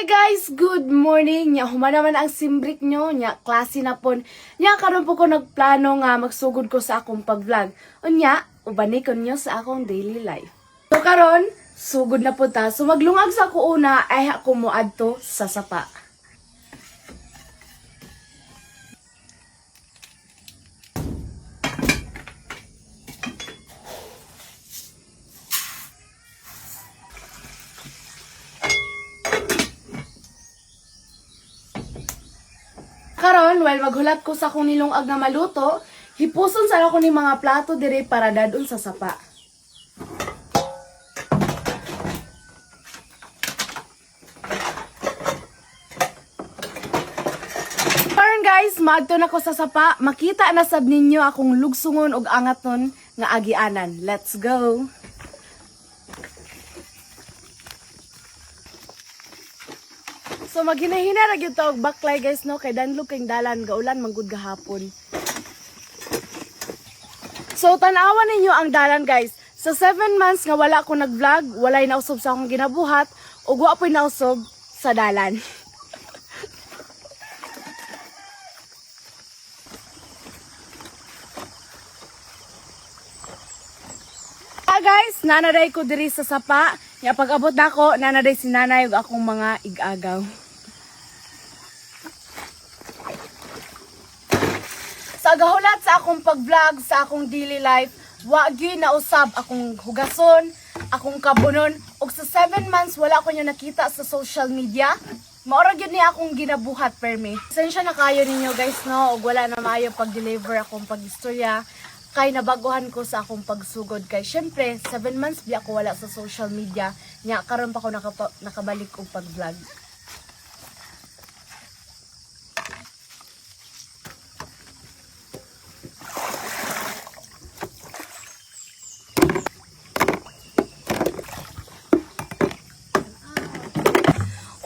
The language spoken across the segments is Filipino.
Hi guys, good morning. Nya human naman ang simbrik nyo, nya klase na pon. Nya karon po ko nagplano nga magsugod ko sa akong pag-vlog. Unya, ubanikon nyo sa akong daily life. So karon, sugod na po ta. So maglungag sa ko una ay ako moadto sa sapa. Karon, while maghulat ko sa akong nilungag na maluto, hipuson sa ako ni mga plato dire para dadun sa sapa. Karon guys, maadto na ko sa sapa, makita na sab ninyo akong lugsungon og angaton nga agianan. Let's go. So maghinahina ra gyud ta og baklay guys no kay danlog kay dalan gaulan manggud gahapon. So tan-awan ninyo ang dalan guys. Sa 7 months nga wala ko nag-vlog, walay nausob sa akong ginabuhat ug wa po'y nausob sa dalan. Guys, nanaday ko diri sa sapa. Ya pag-abot nako, nanaday si nanay ug akong mga ig-agaw. Sa gahulat sa akong pag-vlog sa akong daily life, wa gyud nausab akong hugason, akong kabunon ug sa 7 months wala ko nyo nakita sa social media. Maura gyud ni akong ginabuhat permi. Pasensya na kayo ninyo guys no, ug wala na maayo pag-deliver akong pag-istorya. Kay nabaguhan ko sa akong pagsugod kay syempre 7 months di ako wala sa social media nya karon pa ko nakabalik og pag-vlog.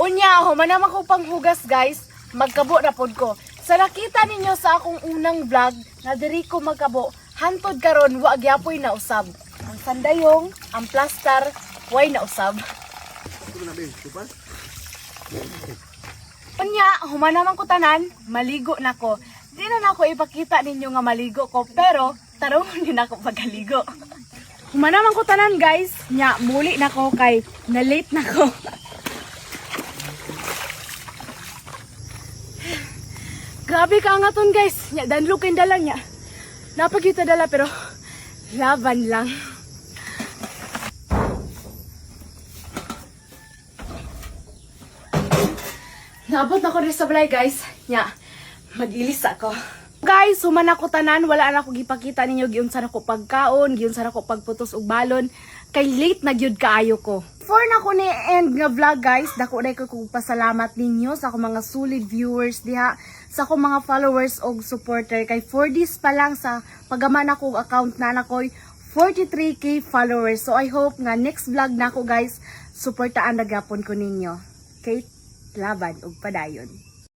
Unya, human naman ko panghugas guys, magkabo na pod ko. Sa nakita ninyo sa akong unang vlog na diri ko magkabo, hantod karon wa gyapoy na usab. Ang sandayong, ang plaster, way na usab. Unya, human naman ko tanan, maligo na ko. Di na ako ipakita ninyo nga maligo ko, pero tarungon din ako pagkaligo. Human naman ko tanan guys, nya muli na ko kay na late na ko. Grabe ka nga ton guys, nya danlo kay dala nya. Napagita dala pero laban lang. Naabot na ko rin sa balay guys. Nya, mag-ilis ako. Guys, human ako tanan, wala na ako gipakita ninyo giunsan ako pagkaon, giunsan ako pagputos og balon. Kay late na gyud kaayo ko. For na ko ni end nga vlog guys, dako na ko pasalamat ninyo sa akong mga solid viewers diha, sa akong mga followers og supporter. Kay 4 days pa lang sa pagaman ako account na nakoy 43k followers. So I hope nga next vlog na ako guys, suportaan na gapon ko ninyo. Okay? Laban og padayon.